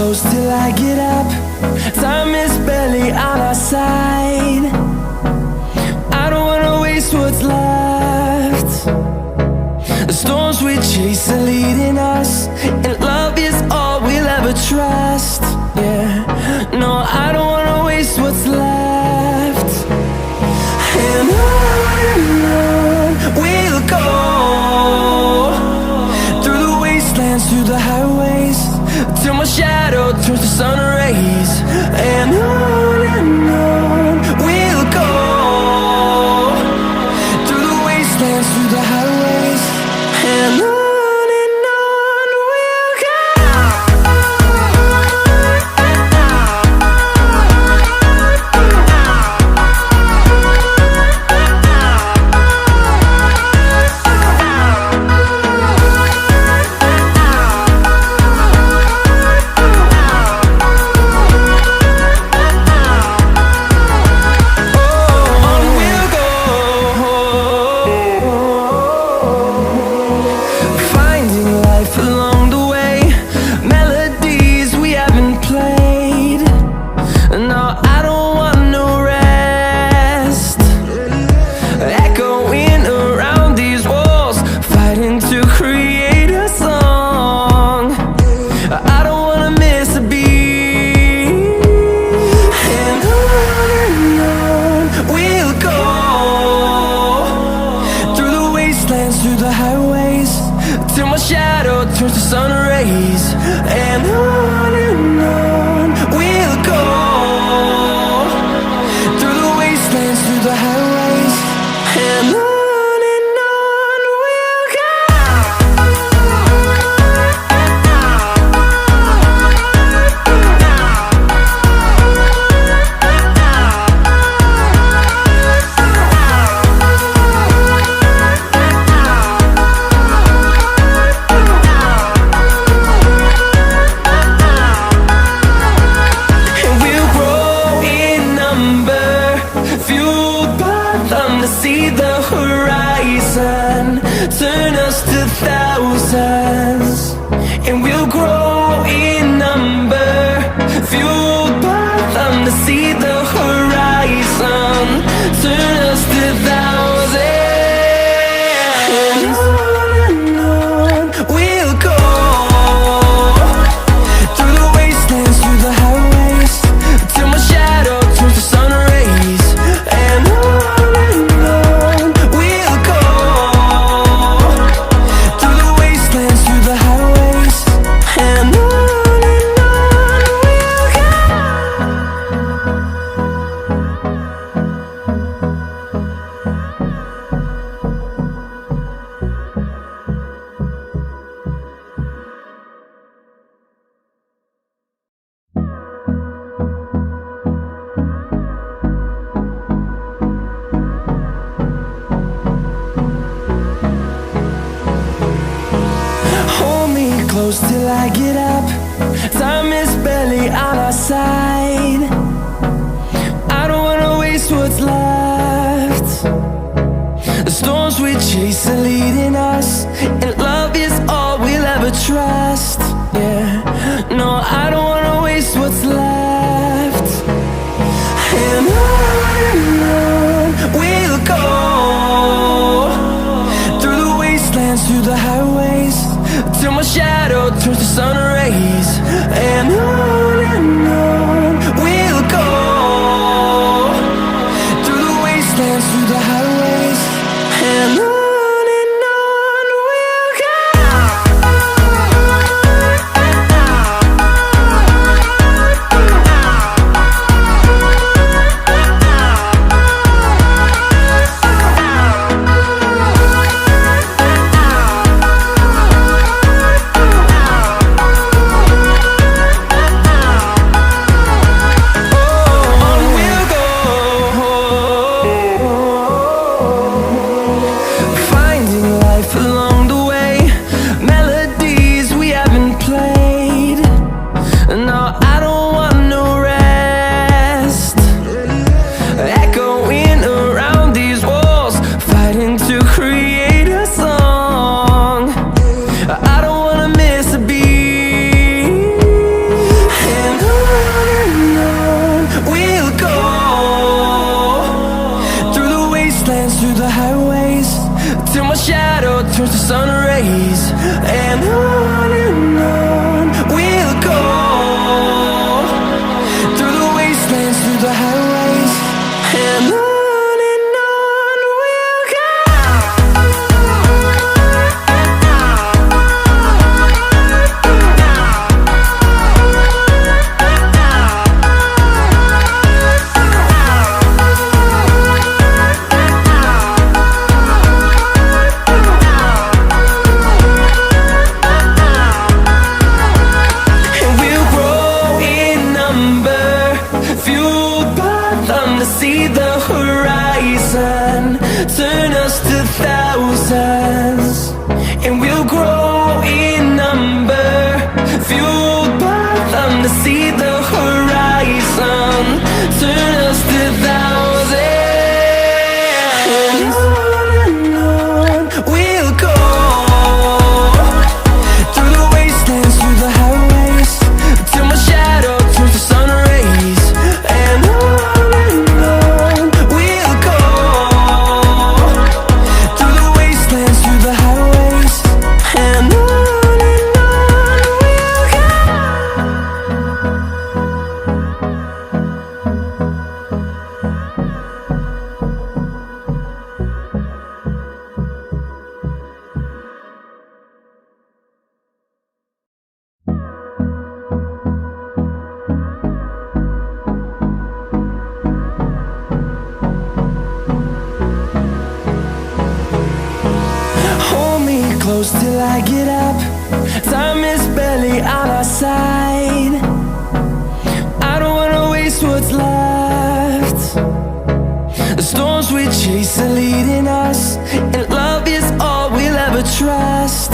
close till I get up. Time is barely on our side. I don't wanna waste what's left. The storms we chase are leading us, and love is all we'll ever trust. Yeah, no, I don't wanna waste what's left. And on we'll go, through the wastelands, through the highways, till my shadow turns to sun rays. And on we'll go, through the wastelands, through the highways, and on we'll go. Through the highways, till my shadow turns to sun rays. And on we'll go, through the wastelands, through the highways, and on we'll go. See the horizon turn us to thousands, and we'll grow in number, fueled by them to see the horizon turn us to thousands. And on we'll go, through the wastelands, through the highways, till my shadow turns to sun rays. And close till I get up. Time is barely on our side. I don't wanna waste what's left. The storms we chase are leading us, and love is all we'll ever trust. Yeah, no, I don't wanna waste what's left. And on we'll go, through the wastelands, through the highways, till my shadow turns to sun rays. And on we'll go, through the wastelands, through the highways, and on we'll go. grow in number, fueled by them to see the horizon, turn us to thousands. And on we'll go, through the wastelands, through the highways, till my shadow turns to sun rays. And on we'll go, through the wastelands, through the highways. And on we'll go. Hold me close till I get up. Time is barely on our side. I don't wanna waste what's left. The storms we chase are leading us, and love is all we'll ever trust.